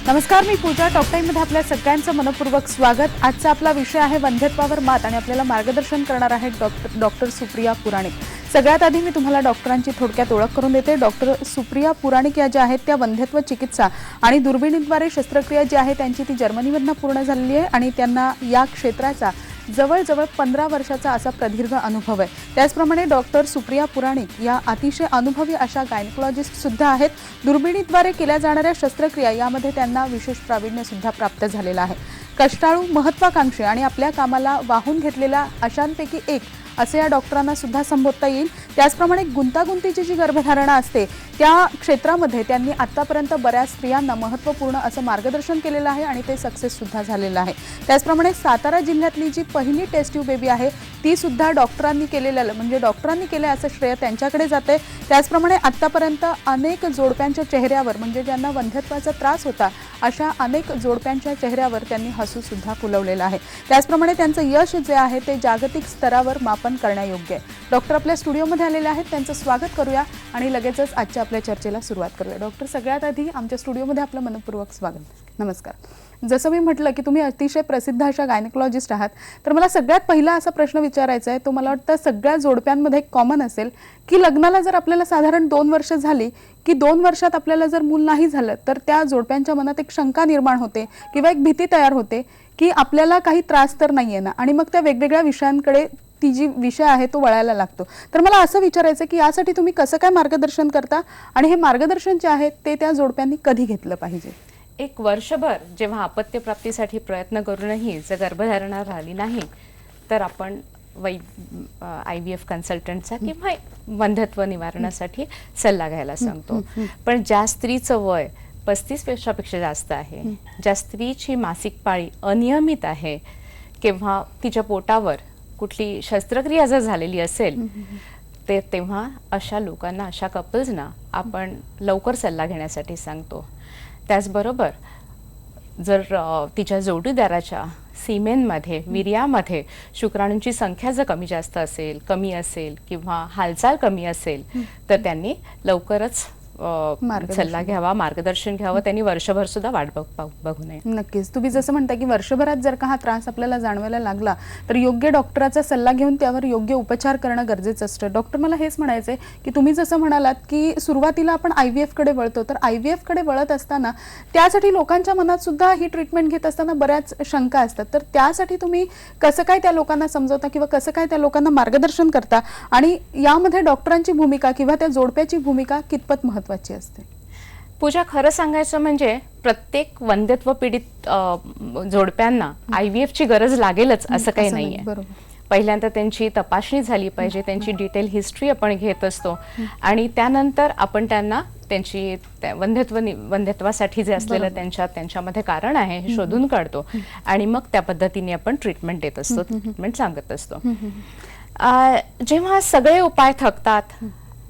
नमस्कार, मी पूजा. टॉप टाइममध्ये आपल्या सगळ्यांचं मनपूर्वक स्वागत. आजचा आपला विषय आहे वंध्यत्वावर मात आणि आपल्याला मार्गदर्शन करणार आहेत डॉक्टर सुप्रिया पुराणिक. सगळ्यात आधी मी तुम्हाला डॉक्टरांची थोडक्यात ओळख करून देते. डॉक्टर सुप्रिया पुराणिक या ज्या आहेत त्या वंध्यत्व चिकित्सा आणि दुर्बिणीद्वारे शस्त्रक्रिया जी आहे त्यांची ती जर्मनीमधून पूर्ण झालेली आहे आणि त्यांना या क्षेत्राचा जवळजवळ 15 वर्षाचा असा प्रदीर्घ अनुभव आहे. त्याचप्रमाणे डॉक्टर सुप्रिया पुराणिक या अतिशय अनुभवी अशा गायनेकोलॉजिस्ट सुद्धा आहेत. दुर्बिणीद्वारे केल्या जाणाऱ्या शस्त्रक्रिया यामध्ये त्यांना विशेष प्रावीण्य सुद्धा प्राप्त झालेलं आहे. कष्टाळू, महत्त्वाकांक्षी आणि आपल्या कामाला वाहून घेतलेल्या अशांपैकी एक असे या डॉक्टरांना सुद्धा संबोधता येईल. त्याचप्रमाणे गुंतागुंतीची जी गर्भधारणा असते त्या क्षेत्रामध्ये त्यांनी आतापर्यंत बऱ्याच स्त्रियांना महत्त्वपूर्ण असं मार्गदर्शन केलेलं आहे आणि ते सक्सेस सुद्धा झालेलं आहे. त्याचप्रमाणे सातारा जिल्ह्यातली जी पहिली टेस्ट ट्यूब बेबी आहे ती सुद्धा डॉक्टरांनी केलेलं, म्हणजे डॉक्टरांनी केले असं श्रेय त्यांच्याकडे जाते. त्याचप्रमाणे आतापर्यंत अनेक जोडप्यांच्या चेहऱ्यावर, म्हणजे ज्यांना वंध्यत्वाचा त्रास होता अशा अनेक जोडप्यांच्या चेहऱ्यावर त्यांनी हसू सुद्धा फुलवलेलं आहे. त्याचप्रमाणे त्यांचं यश जे आहे ते जागतिक स्तरावर मापन करण्यायोग्य आहे. डॉक्टर आपल्या स्टुडिओमध्ये आलेले आहेत, त्यांचं स्वागत करूया आणि लगेचच आजच्या आपल्या चर्चेला सुरुवात करूया. डॉक्टर, सगळ्यात आधी आमच्या स्टुडिओमध्ये आपलं मनपूर्वक स्वागत. नमस्कार. जसं मी म्हटलं की तुम्ही अतिशय प्रसिद्ध अशा गायनेकोलॉजिस्ट आहात, तर मला सगळ्यात पहिला असा प्रश्न विचारायचा आहे, तो मला वाटतं सगळ्या जोडप्यांमध्ये कॉमन असेल की लग्नाला जर आपल्याला साधारण 2 वर्ष झाली की 2 वर्षात आपल्याला जर मूल नाही झालं तर त्या जोडप्यांच्या मनात एक शंका निर्माण होते किंवा एक भीती तयार होते की आपल्याला काही त्रास तर नाहीये ना, आणि मग त्या वेगवेगळ्या विषयांकडे ती जी विषय आहे तो वळायला लागतो. तर मला असं विचारायचं की यासाठी तुम्ही कसं काय मार्गदर्शन करता आणि हे मार्गदर्शन जे आहे ते त्या जोडप्यांनी कधी घेतलं पाहिजे? एक वर्षभर जेव्हा अपत्यप्राप्तीसाठी प्रयत्न करूनही जर गर्भधारणा झाली नाही तर आपण IVF कन्सल्टंटचा किंवा वंध्यत्व निवारणासाठी सल्ला घ्यायला सांगतो. पण ज्या स्त्रीचं वय 35 वर्षापेक्षा जास्त आहे, ज्या स्त्रीची मासिक पाळी अनियमित आहे किंवा तिच्या पोटावर कुठली शस्त्रक्रिया जर झालेली असेल तेव्हा अशा लोकांना, अशा कपल्सना आपण लवकर सल्ला घेण्यासाठी सांगतो. त्याचबरोबर जर तिच्या जोडीदाराच्या सीमेनमध्ये, वीर्यामध्ये शुक्राणूंची संख्या जर कमी असेल किंवा हालचाल कमी असेल तर त्यांनी लवकरच सल्ला घ्यावा, मार्गदर्शन घ्यावं. त्यांनी वर्षभर सुद्धा वाट बघू नये. नक्कीच. तुम्ही जसं म्हणता की वर्षभरात जर का हा त्रास आपल्याला जाणवायला लागला तर योग्य डॉक्टराचा सल्ला घेऊन त्यावर योग्य उपचार करणं गरजेचं असतं. डॉक्टर, मला हेच म्हणायचंय की तुम्ही जसं म्हणालात की सुरुवातीला आपण IVF कडे वळतो, तर IVF कडे वळत असताना त्यासाठी लोकांच्या मनात सुद्धा ही ट्रीटमेंट घेत असताना बऱ्याच शंका असतात. तर त्यासाठी तुम्ही कसं काय त्या लोकांना समजवता किंवा कसं काय त्या लोकांना मार्गदर्शन करता आणि यामध्ये डॉक्टरांची भूमिका किंवा त्या जोडप्याची भूमिका कितपत महत्त्वाची असते? पूजा, खरं सांगायचं म्हणजे प्रत्येक वंध्यत्व पीडित जोडप्यांना IVF ची गरज लागेलच असं काही नाहीये. पहिल्यांदा त्यांची तपासणी झाली पाहिजे, त्यांची डिटेल हिस्ट्री आपण घेत असतो आणि त्यानंतर आपण त्यांना त्यांची वंध्यत्वासाठी जे असलेलं त्यांच्यामध्ये कारण आहे हे शोधून काढतो आणि मग त्या पद्धतीने आपण ट्रीटमेंट देत असतो, ट्रीटमेंट सांगत असतो. जेव्हा सगळे उपाय थकतात,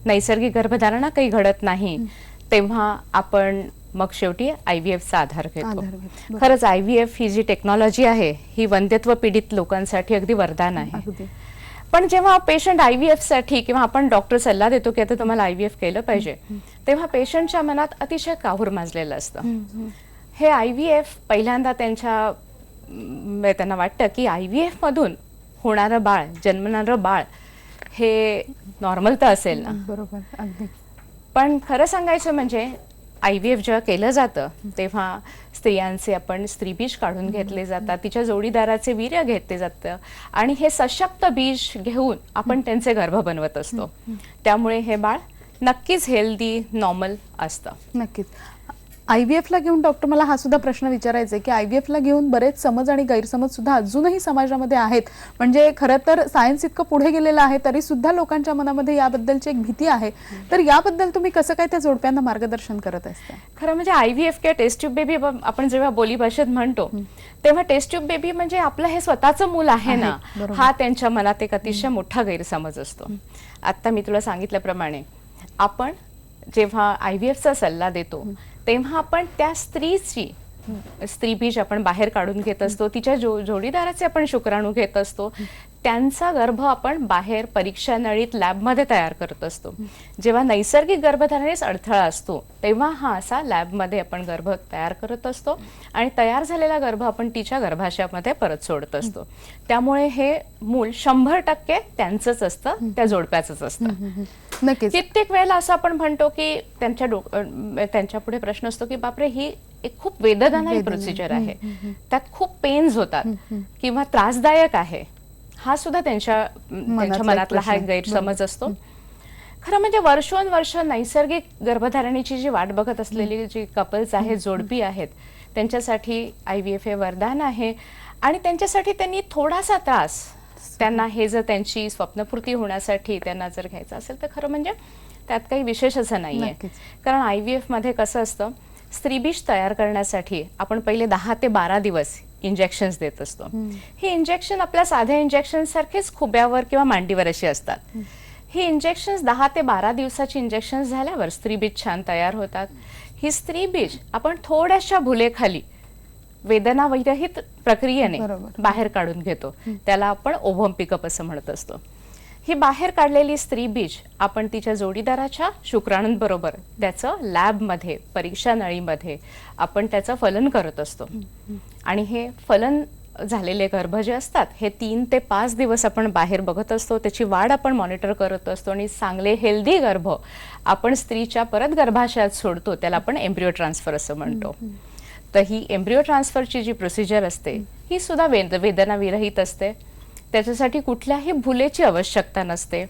नैसर्गिक गर्भधारणा काही घडत नाही, तेव्हा आपण मग शेवटी IVFचा आधार घेतो. खरंच IVF ही जी टेक्नॉलॉजी आहे ही वंध्यत्व पीडित लोकांसाठी अगदी वरदान आहे. पण जेव्हा पेशंट IVF साठी किंवा आपण डॉक्टर सल्ला देतो की आता तुम्हाला IVF केलं पाहिजे, तेव्हा पेशंटच्या मनात अतिशय काहूर माजलेलं असतं. हे IVF पहिल्यांदा त्यांना वाटतं की IVF मधून होणारं बाळ, जन्मणारं बाळ हे नॉर्मल तर असेल ना. बरोबर, अगदी. पण खरं सांगायचं म्हणजे IVF जेव्हा केलं जातं तेव्हा स्त्रियांचे आपण स्त्रीबीज काढून घेतले जातात, तिच्या जोडीदाराचे वीर्य घेतले जातं आणि हे सशक्त बीज घेऊन आपण त्यांचे गर्भ बनवत असतो. त्यामुळे हे बाळ नक्कीच हेल्दी, नॉर्मल असतं. नक्कीच. IVF ला घेऊन डॉक्टर, मला हा सुद्धा प्रश्न विचारायचा आहे की IVF ला घेऊन बरेच समज आणि गैरसमज सुद्धा अजूनही समाजामध्ये आहेत. म्हणजे खरं तर सायन्स इतकं पुढे गेलेलं आहे तरी सुद्धा लोकांच्या मनामध्ये याबद्दलची एक भीती आहे. तर याबद्दल तुम्ही कसं काय त्या जोडप्यांना मार्गदर्शन करत असता? खरं म्हणजे IVF किंवा टेस्ट ट्यूब बेबी आपण जेव्हा बोली भाषेत म्हणतो तेव्हा टेस्ट ट्यूब बेबी म्हणजे आपलं हे स्वतःचं मूल आहे ना, हा त्यांच्या मनात एक अतिशय मोठा गैरसमज असतो. आता मी तुला सांगितल्याप्रमाणे आपण जेव्हा IVFचा सल्ला देतो तेव्हा आपण त्या स्त्रीची स्त्रीबीज आपण बाहेर काढून घेत असतो, तिच्या जोडीदाराचे आपण शुक्राणू घेत असतो, त्यांचा गर्भ आपण बाहेर परीक्षा नळीत लॅबमध्ये तयार करत असतो. जेव्हा नैसर्गिक गर्भधारणेस अडथळा असतो तेव्हा हा असा लॅबमध्ये आपण गर्भ तयार करत असतो आणि तयार झालेला गर्भ आपण तिच्या गर्भाशयामध्ये परत सोडत असतो. त्यामुळे हे मूल 100% त्यांचंच असतं, त्या जोडप्याचंच असतं. नक्कीच. कित्येक वेळेला असं आपण म्हणतो की त्यांच्या पुढे प्रश्न असतो की बापरे, ही एक खूप वेदनादायी प्रोसिजर आहे, त्यात खूप पेन्स होतात किंवा त्रासदायक आहे. हा सुद्धा त्यांच्या मनातला हा एक गैरसमज असतो. खरं म्हणजे वर्षोनवर्ष नैसर्गिक गर्भधारणेची जी वाट बघत असलेली जी कपल्स आहेत, जोडपी आहेत, त्यांच्यासाठी IVF हे वरदान आहे. आणि त्यांच्यासाठी त्यांनी थोडासा त्रास, त्यांना हे जर त्यांची स्वप्नपूर्ती होण्यासाठी त्यांना जर घ्यायचं असेल तर खरं म्हणजे त्यात काही विशेष असं नाहीये. कारण IVF मध्ये कसं असतं, स्त्रीबीज तयार करण्यासाठी आपण पहिले 10 ते 12 दिवस इंजेक्शन्स देत असतो. हे इंजेक्शन आपल्या साध्या इंजेक्शन सारखेच खुब्यावर किंवा मांडीवर अशी असतात. ही इंजेक्शन्स 10 ते 12 दिवसाची इंजेक्शन झाल्यावर स्त्रीबीज छान तयार होतात. ही स्त्रीबीज आपण थोड्याशा भुलेखाली वेदनाविरहित प्रक्रियेने बाहेर काढून घेतो. त्याला आपण ओव्हम पिकअप असं म्हणत असतो. ही बाहेर काढलेली स्त्रीबीज आपण तिच्या जोडीदाराच्या शुक्राणूंबरोबर त्याचं लॅबमध्ये परीक्षा नळीमध्ये आपण त्याचं फलन करत असतो. आणि हे फलन झालेले गर्भ जे असतात हे 3 ते 5 दिवस आपण बाहेर बघत असतो, त्याची वाढ आपण मॉनिटर करत असतो आणि चांगले हेल्दी गर्भ आपण स्त्रीच्या परत गर्भाशयात सोडतो. त्याला आपण एम्ब्रिओ ट्रान्सफर असं म्हणतो. तर ही एम्ब्रिओ ट्रान्सफरची जी प्रोसिजर असते ही सुद्धा वेदना विरहित असते. त्याच्यासाठी कुठल्याही भुलेची आवश्यकता नसते.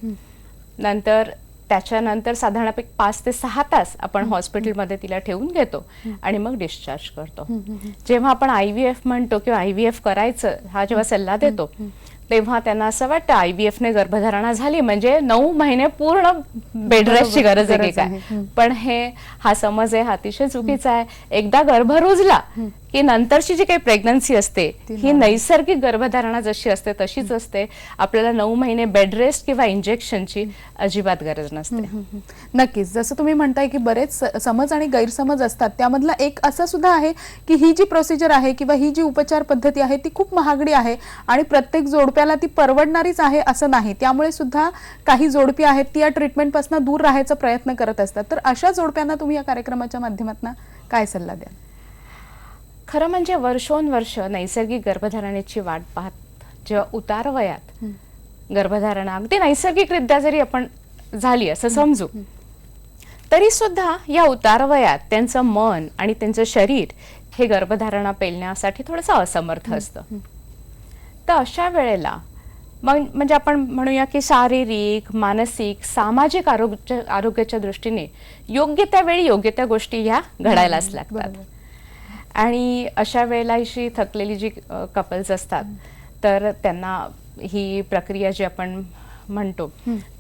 नंतर त्याच्यानंतर साधारण 5 ते 6 तास आपण हॉस्पिटलमध्ये तिला ठेवून घेतो आणि मग डिस्चार्ज करतो. जेव्हा आपण IVF म्हणतो किंवा IVF करायचं हा जेव्हा सल्ला देतो तेव्हा त्यांना असं वाटतं IVF ने गर्भधारणा झाली म्हणजे 9 महिने पूर्ण बेड रेस्टची गरज आहे काय. पण हा समज आहे, हा अतिशय चुकीचा आहे. एकदा गर्भ रुजला की नंतरची जी काही प्रेग्नन्सी असते ही नैसर्गिक गर्भधारणा जशी असते तशीच असते. आपल्याला 9 महिने बेड रेस्ट किंवा इंजेक्शनची अजिबात गरज नसते. नक्कीच. जसं तुम्ही म्हणताय की बरेच समज आणि गैरसमज असतात, त्यामधला एक असं सुद्धा आहे की ही जी प्रोसिजर आहे किंवा ही जी उपचार पद्धती आहे ती खूप महागडी आहे आणि प्रत्येक जोडप्याला ती परवडणारीच आहे असं नाही. त्यामुळे सुद्धा काही जोडपी आहेत ती या ट्रीटमेंटपासून दूर राहायचा प्रयत्न करत असतात. तर अशा जोडप्यांना तुम्ही या कार्यक्रमाच्या माध्यमातून काय सल्ला द्याल? खरं म्हणजे वर्षोनवर्ष नैसर्गिक गर्भधारणेची वाट पाहत जेव्हा उतार वयात गर्भधारणा अगदी नैसर्गिकरित्या जरी आपण झाली असं समजू, तरी सुद्धा या उतार वयात त्यांचं मन आणि त्यांचं शरीर हे गर्भधारणा पेलण्यासाठी थोडंसं असमर्थ असतं. तर अशा वेळेला म्हणजे आपण म्हणूया की शारीरिक, मानसिक, सामाजिक आरोग्याच्या दृष्टीने योग्य त्या वेळी योग्य त्या गोष्टी ह्या घडायलाच लागतात. आणि अशा वेळेला अशी थकलेली जी कपल्स असतात तर त्यांना ही प्रक्रिया जी आपण म्हणतो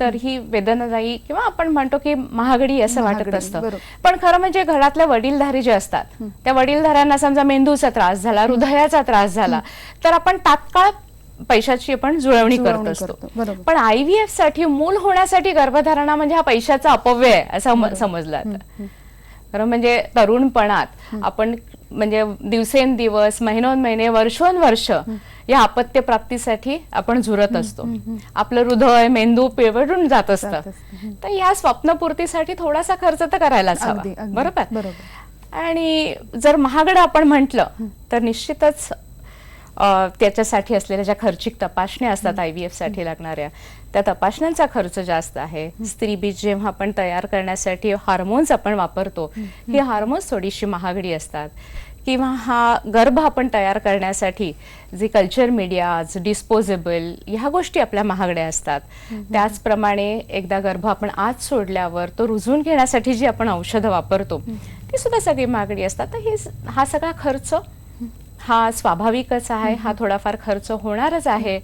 तर ही वेदनादायी किंवा आपण म्हणतो की महागडी असं वाटत असतं. पण खरं म्हणजे घरातल्या वडीलधारी जे असतात त्या वडीलधाऱ्यांना समजा मेंदूचा त्रास झाला, हृदयाचा त्रास झाला तर आपण तात्काळ पैशाची आपण जुळवणी करत असतो. पण IVF साठी, मूल होण्यासाठी गर्भधारणा म्हणजे हा पैशाचा अपव्यय आहे असं समजलं जातं. खरं म्हणजे तरुणपणात आपण म्हणजे दिवसेंदिवस, महिनोन्महिने, वर्षोनवर्ष या अपत्य प्राप्तीसाठी आपण झुरत असतो. आपलं हृदय, मेंदू पिळवटून जात असतं. तर या स्वप्नपूर्तीसाठी थोडासा खर्च तर करायलाच हवा. बरोबर. आणि जर महागडं आपण म्हटलं तर निश्चितच त्याच्यासाठी असलेल्या ज्या खर्चिक तपासण्या असतात IVF साठी लागणाऱ्या त्या तपासण्यांचा खर्च जास्त आहे. स्त्रीबीज जेव्हा आपण तयार करण्यासाठी हार्मोन्स आपण वापरतो ही हार्मोन्स थोडीशी महागडी असतात. किंवा हा गर्भ आपण तयार करण्यासाठी जे कल्चर मीडियाज, डिस्पोजेबल ह्या गोष्टी आपल्या महागड्या असतात. त्याचप्रमाणे एकदा गर्भ आपण आत सोडल्यावर तो रुजून घेण्यासाठी जी आपण औषधं वापरतो ती सुद्धा सगळी महागडी असतात. तर हा सगळा खर्च हा स्वाभाविकच आहे, हा थोडाफार खर्च होणारच आहे.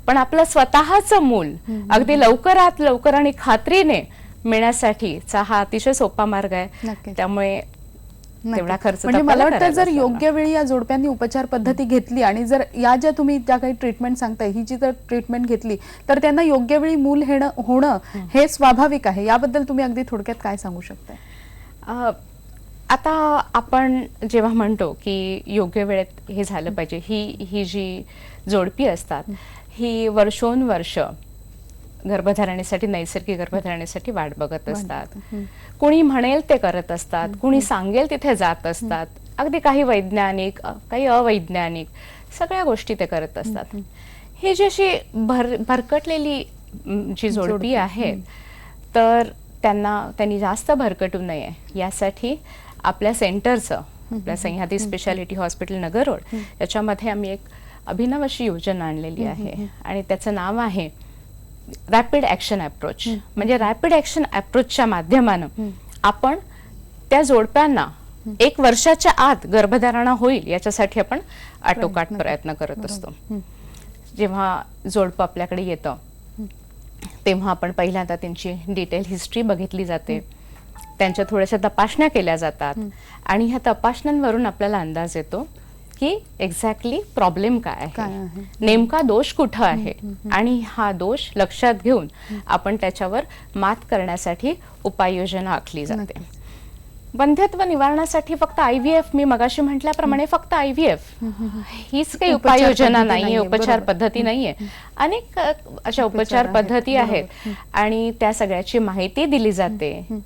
पण आपलं स्वतःचं मूल अगदी लवकरात लवकर आणि खात्रीने मिळण्यासाठीचा हा अतिशय सोपा मार्ग आहे. त्यामुळे तेवढा खर्च म्हणजे मला वाटतं जर योग्य वेळी या जोडप्यांनी उपचार पद्धती घेतली आणि जर या तुम्ही ज्या काही ट्रीटमेंट सांगताय ही जी जर ट्रीटमेंट घेतली तर त्यांना योग्य वेळी मूल होणं हे स्वाभाविक आहे. याबद्दल तुम्ही अगदी थोडक्यात काय सांगू शकताय? आता आपण जेव्हा म्हणतो की योग्य वेळेत हे झालं पाहिजे, ही जी जोडपी असतात ही वर्षोनवर्ष गर्भधारणेसाठी, नैसर्गिक गर्भधारणेसाठी वाट बघत असतात. कुणी म्हणेल ते करत असतात, कुणी सांगेल तिथे जात असतात. अगदी काही वैज्ञानिक, काही अवैज्ञानिक, सगळ्या गोष्टी ते करत असतात. ही जी अशी भरकटलेली जी जोडपी आहे, तर त्यांनी जास्त भरकटू नये यासाठी आपल्या सेंटरचं, आपल्या सह्याद्री स्पेशालिटी हॉस्पिटल नगर रोड याच्यामध्ये आम्ही एक अभिनव अशी योजना आणलेली आहे आणि त्याचं नाव आहे रॅपिड ॲक्शन अप्रोच. म्हणजे रॅपिड ॲक्शन अप्रोचच्या माध्यमानं आपण त्या जोडप्यांना 1 वर्षाच्या आत गर्भधारणा होईल याच्यासाठी आपण आटोकाट प्रयत्न करत असतो. जेव्हा जोडपं आपल्याकडे येतं तेव्हा आपण पहिल्यांदा त्यांची डिटेल हिस्ट्री बघितली जाते, त्यांच्या थोड्याशा तपासण्या केल्या जातात आणि ह्या तपासण्यांवरून आपल्याला अंदाज येतो की एक्झॅक्टली प्रॉब्लेम काय आहे, नेमका दोष कुठं आहे आणि हा दोष लक्षात घेऊन आपण त्याच्यावर मात करण्यासाठी उपाययोजना आखली जाते. वंध्यत्व निवारणासाठी फक्त IVF, मी मगाशी म्हटल्याप्रमाणे फक्त IVF हीच काही उपाययोजना नाहीये, उपचार पद्धती नाहीये. अनेक अशा उपचार पद्धती आहेत आणि त्या सगळ्याची माहिती दिली जाते.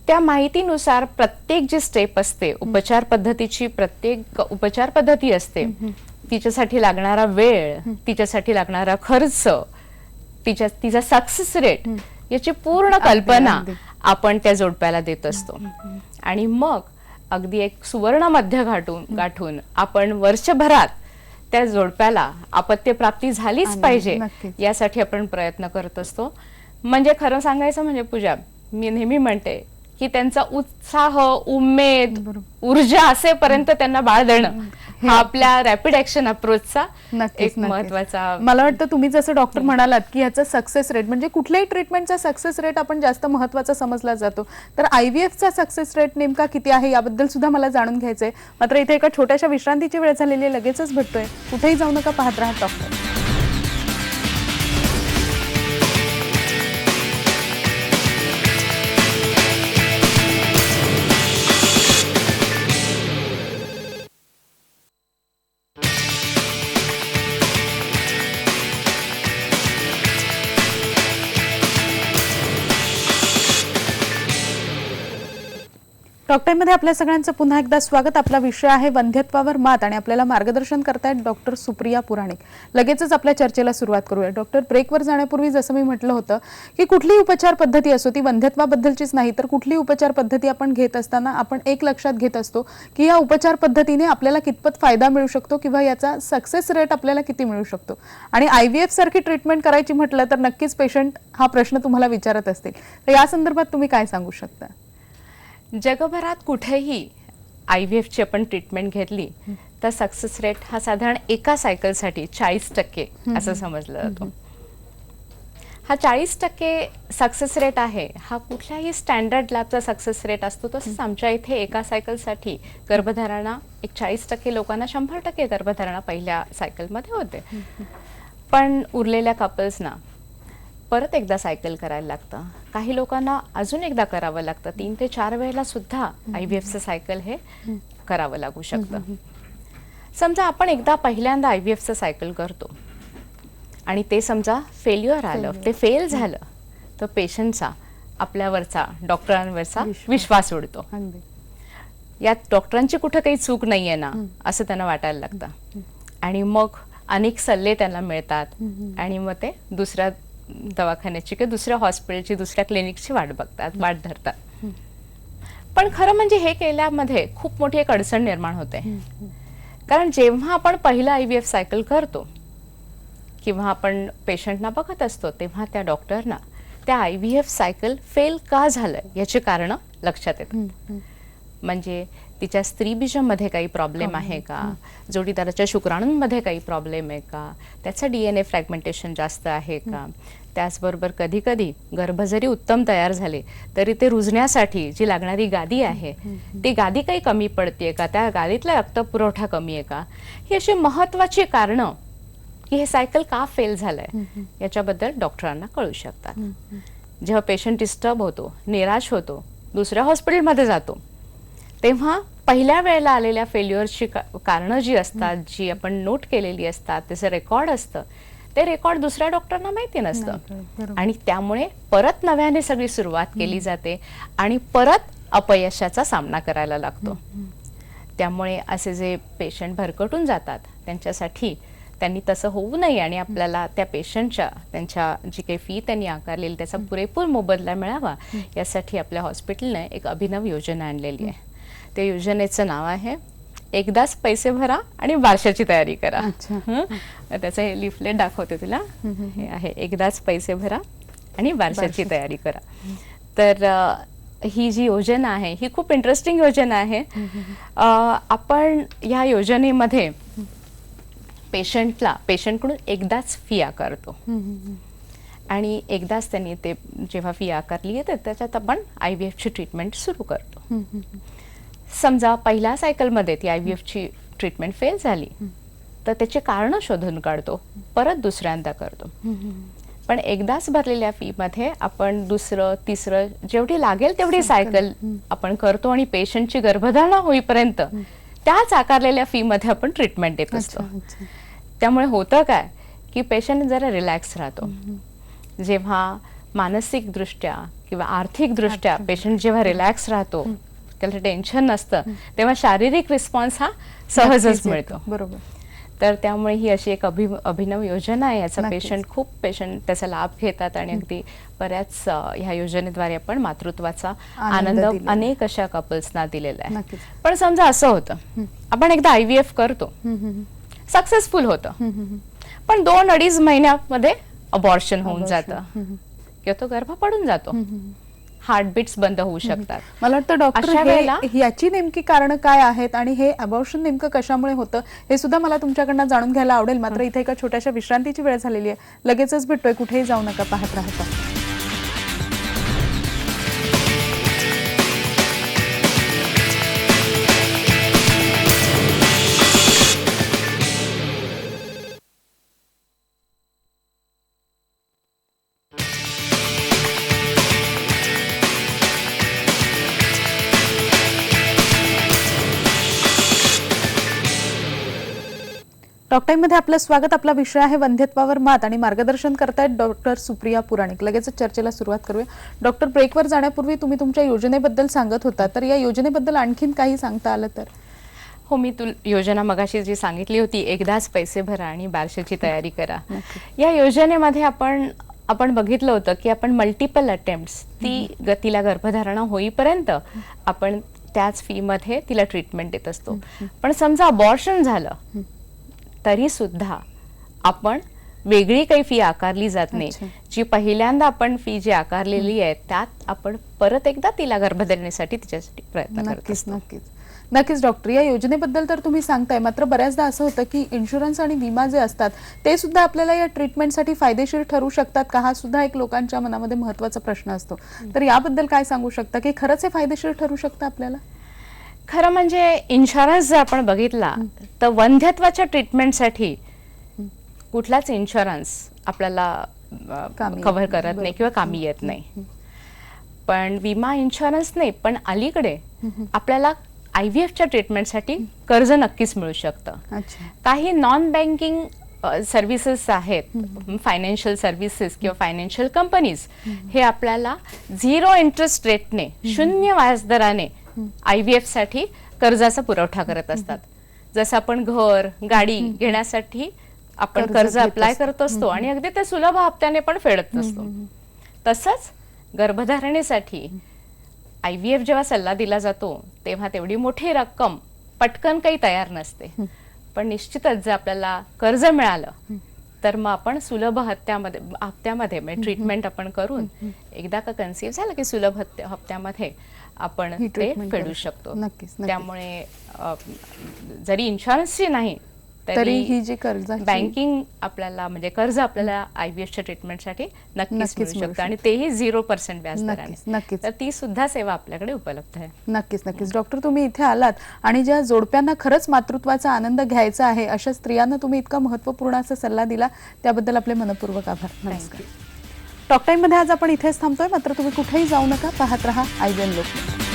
त्या माहितीनुसार प्रत्येक जी स्टेप असते, उपचार पद्धतीची प्रत्येक उपचार पद्धती असते, तिच्यासाठी लागणारा वेळ, तिच्यासाठी लागणारा खर्च, तिचा सक्सेस रेट याची पूर्ण कल्पना आपण त्या जोडप्याला देत असतो. आणि मग अगदी एक सुवर्ण मध्य गाठून आपण वर्षभरात त्या जोडप्याला अपत्यप्राप्ती झालीच पाहिजे यासाठी आपण प्रयत्न करत असतो. म्हणजे खरं सांगायचं म्हणजे पूजा, मी नेहमी म्हणते की त्यांचा उत्साह, उमेद, ऊर्जा असेपर्यंत त्यांना बाळ देणं हा आपल्या रॅपिड ॲक्शन अप्रोचचा एक महत्वाचा. मला वाटतं तुम्ही जसं डॉक्टर म्हणालात की ह्याचा सक्सेस रेट, म्हणजे कुठल्याही ट्रीटमेंटचा सक्सेस रेट आपण जास्त महत्वाचा समजला जातो, तर IVFचा सक्सेस रेट नेमका किती आहे याबद्दल सुद्धा मला जाणून घ्यायचंय. मात्र इथे एका छोट्याशा विश्रांतीची वेळ झालेली आहे, लगेचच भेटतोय. कुठेही जाऊ नका, पाहत राहा डॉक्टर. डॉक्टरमध्ये आपल्या सगळ्यांचं पुन्हा एकदा स्वागत. आपला विषय आहे वंध्यत्वावर मात आणि आपल्याला मार्गदर्शन करतायत डॉक्टर सुप्रिया पुराणिक. लगेचच आपल्या चर्चेला सुरुवात करूया. डॉक्टर, ब्रेकवर जाण्यापूर्वी जसं मी म्हटलं होतं की कुठलीही उपचार पद्धती असो, ती वंध्यत्वाबद्दलचीच नाही तर कुठलीही उपचार पद्धती आपण घेत असताना आपण एक लक्षात घेत असतो की या उपचार पद्धतीने आपल्याला कितपत फायदा मिळू शकतो किंवा याचा सक्सेस रेट आपल्याला किती मिळू शकतो. आणि IVF सारखी ट्रीटमेंट करायची म्हटलं तर नक्कीच पेशंट हा प्रश्न तुम्हाला विचारत असतील, तर या संदर्भात तुम्ही काय सांगू शकता? जगभरात कुठेही IVFची आपण ट्रीटमेंट घेतली तर सक्सेस रेट हा साधारण एका सायकलसाठी 40% असं समजलं जातो. हा 40% सक्सेस रेट आहे, हा कुठल्याही स्टँडर्ड लॅबचा सक्सेस रेट असतो. तसंच आमच्या इथे एका सायकलसाठी गर्भधारणा एक 40% लोकांना 100% गर्भधारणा पहिल्या सायकलमध्ये होते. पण उरलेल्या कपल्सना परत एकदा सायकल करायला लागतं. काही लोकांना अजून एकदा करावं लागतं. 3 ते 4 वेळेला सुद्धा IVFचं सायकल हे करावं लागू शकतं. समजा आपण एकदा पहिल्यांदा IVFचं सायकल करतो आणि ते समजा फेल्युअर आलं, ते फेल झालं, तर पेशंटचा आपल्यावरचा, डॉक्टरांवरचा विश्वास उडतो. यात डॉक्टरांची कुठं काही चूक नाहीये ना असं त्यांना वाटायला लागतं. आणि मग अनेक सल्ले त्यांना मिळतात आणि मग ते दुसऱ्या दवाखान्याची किंवा दुसऱ्या हॉस्पिटलची, दुसऱ्या क्लिनिकची वाट धरतात. पण खरं म्हणजे हे केल्यामध्ये खूप मोठी एक अडचण निर्माण होते. कारण जेव्हा आपण पहिला IVF सायकल करतो किंवा आपण पेशंटना बघत असतो तेव्हा त्या डॉक्टरना त्या IVF सायकल फेल का झालं याची कारणं लक्षात येतात. म्हणजे तिच्या स्त्रीबीजामध्ये काही प्रॉब्लेम आहे का, जोडीदाराच्या शुक्राणूंमध्ये काही प्रॉब्लेम आहे का, त्याचं DNA फ्रॅगमेंटेशन जास्त आहे का. त्याचबरोबर कधी कधी गर्भ जरी उत्तम तयार झाले तरी ते रुजण्यासाठी जी लागणारी गादी आहे ती गादी काही कमी पडते का, त्या गादीतला रक्तपुरवठा कमी आहे का. ही अशी महत्वाची कारणं की हे सायकल का फेल झालंय याच्याबद्दल डॉक्टरांना कळू शकतात. जेव्हा पेशंट डिस्टर्ब होतो, निराश होतो, दुसऱ्या हॉस्पिटलमध्ये जातो, तेव्हा पहिल्या वेळेला आलेल्या फेल्युअरची कारणं जी असतात, जी आपण नोट केलेली असतात, त्याचं रेकॉर्ड असतं, ते रेकॉर्ड दुसऱ्या डॉक्टरना माहिती नसतं बरोबर. आणि त्यामुळे परत नव्याने सगळी सुरुवात केली जाते आणि परत अपयशाचा सामना करायला लागतो. त्यामुळे असे जे पेशंट भरकटून जातात त्यांच्यासाठी त्यांनी तसं होऊ नये आणि आपल्याला त्या पेशंटच्या त्यांच्या जी काही फी त्यांनी आकारलेली त्याचा पुरेपूर मोबदला मिळावा यासाठी आपल्या हॉस्पिटलने एक अभिनव योजना आणलेली आहे. त्या योजनेचं नाव आहे एकदाच पैसे भरा आणि बारशाची तयारी करा. त्याचं हे लिफलेट दाखवते तुला. हे आहे एकदाच पैसे भरा आणि बारशाची तयारी करा. तर ही जी योजना आहे ही खूप इंटरेस्टिंग योजना आहे. आपण या योजनेमध्ये पेशंटकडून एकदाच फी आकारतो आणि एकदाच त्यांनी ते जेव्हा फी आकारली आहे त्याच्यात आपण IVF ची ट्रीटमेंट सुरू करतो. समजा पहिल्या सायकलमध्ये ती IVF ची ट्रीटमेंट फेल झाली तर त्याचे कारण शोधून काढतो, परत दुसऱ्यांदा करतो. पण एकदाच भरलेल्या फी मध्ये आपण दुसरं तिसरं जेवढी लागेल तेवढी सायकल आपण करतो आणि पेशंटची गर्भधारणा होईपर्यंत त्याच आकारलेल्या फी मध्ये आपण ट्रीटमेंट देत असतो. त्यामुळे होतं काय की पेशंट जरा रिलॅक्स राहतो. जेव्हा मानसिक दृष्ट्या किंवा आर्थिक दृष्ट्या पेशंट जेव्हा रिलॅक्स राहतो, त्याला टेन्शन नसतं, तेव्हा शारीरिक रिस्पॉन्स हा सहजच मिळतो. बरोबर. तर त्यामुळे ही अशी एक अभिनव योजना आहे. याचा खूप पेशंट त्याचा लाभ घेतात आणि अगदी बऱ्याच ह्या योजनेद्वारे आपण मातृत्वाचा आनंद अनेक अशा कपल्सना दिलेला आहे. पण समजा असं होतं आपण एकदा IVF करतो, सक्सेसफुल होतं, पण 2-2.5 महिन्यामध्ये अबॉर्शन होऊन जातं किंवा तो गर्भ पडून जातो, हार्टबीट्स बंद होऊ शकतात. मला वाटतं डॉक्टर याची नेमकी कारण काय आहेत आणि हे अबॉर्शन नेमकं कशामुळे होतं हे सुद्धा मला तुमच्याकडनं जाणून घ्यायला आवडेल. मात्र इथे एका छोट्याशा विश्रांतीची वेळ झालेली आहे. लगेचच भेटतोय, कुठेही जाऊ नका, पाहत राहता. टॉक टाइम मध्ये आपलं स्वागत. आपला विषय आहे वंध्यत्वावर मात आणि मार्गदर्शन करतायत डॉक्टर सुप्रिया पुराणिक. लगेचच चर्चेला सुरुवात करूया. डॉक्टर, ब्रेकवर जाण्यापूर्वी तुम्ही तुमच्या योजनेबद्दल सांगत होता, तर या योजनेबद्दल आणखीन काही सांगता आलं तर? हो, मी योजना मगाशी जी सांगितली होती एकदाच पैसे भरा आणि बारशाची तयारी करा, या योजनेमध्ये आपण बघितलं होतं की आपण मल्टिपल अटेम्प्ट्स तिला गर्भधारणा होईपर्यंत आपण त्याच फी मध्ये तिला ट्रीटमेंट देत असतो. पण समजा अबॉर्शन झालं तरी सुद्धा आपण वेगळी काही फी आकारली जात नाही. जी पहिल्यांदा आपण फी जी आकारलेली आहे त्यात आपण परत एकदा तिला गर्भधारणेसाठी तिच्यासाठी प्रयत्न करत असतो. नक्कीच डॉक्टर, या योजनेबद्दल तर तुम्ही सांगताय, मात्र बऱ्याचदा असं होतं की इन्शुरन्स आणि विमा जे असतात ते सुद्धा आपल्याला या ट्रीटमेंटसाठी फायदेशीर ठरू शकतात का? हा सुद्धा एक लोकांच्या मनामध्ये महत्त्वाचा प्रश्न असतो. तर याबद्दल काय सांगू शकता की खरंच हे फायदेशीर ठरू शकतं आपल्याला? खरं म्हणजे इन्शुरन्स जर आपण बघितला तर वंध्यत्वाच्या ट्रीटमेंटसाठी कुठलाच इन्शुरन्स आपल्याला कव्हर करत नाही किंवा कामी येत नाही. पण विमा इन्शुरन्स नाही, पण अलीकडे आपल्याला IVFच्या ट्रीटमेंटसाठी कर्ज नक्कीच मिळू शकतं. काही नॉन बँकिंग सर्व्हिसेस आहेत, फायनान्शियल सर्व्हिसेस किंवा फायनान्शियल कंपनीज, हे आपल्याला 0 इंटरेस्ट रेटने, 0 व्याजदराने IVF साठी कर्जाचा पुरवठा करत असतात. जसं आपण घर गाडी घेण्यासाठी आपण कर्ज अप्लाय करत असतो आणि अगदी ते सुलभ हप्त्याने पण फेडत असतो, तसंच गर्भधारणेसाठी IVF जेव्हा सल्ला दिला जातो तेव्हा तेवढी मोठी रक्कम पटकन काही तयार नसते. पण निश्चितच जर आपल्याला कर्ज मिळालं तर मग आपण सुलभ हप्त्यामध्ये ट्रीटमेंट आपण करून एकदा का कन्सीव्ह झालं की सुलभ हप्त्यामध्ये आपण ते फेडू शकतो. त्यामुळे जरी इन्शुरन्सची नाही तरी ही जी कर्ज बँकिंग आपल्याला म्हणजे कर्ज आपल्याला IVFच्या ट्रीटमेंटसाठी नक्कीच मिळू शकतं आणि तेही 0% व्याजदराने. तर ती सुद्धा सेवा आपल्याकडे उपलब्ध आहे. नक्कीच डॉक्टर, तुम्ही इथे आलात आणि ज्या जोडप्यांना खरंच मातृत्वाचा आनंद घ्यायचा आहे अशा स्त्रियांना तुम्ही इतका महत्त्वपूर्ण असा सल्ला दिला, त्याबद्दल आपले मनपूर्वक आभार. नमस्कार. टॉक टाइम मध्ये आज आपण इथेच थांबतोय, मात्र तुम्ही कुठेही जाऊ नका, पाहत रहा IVN लोकमत.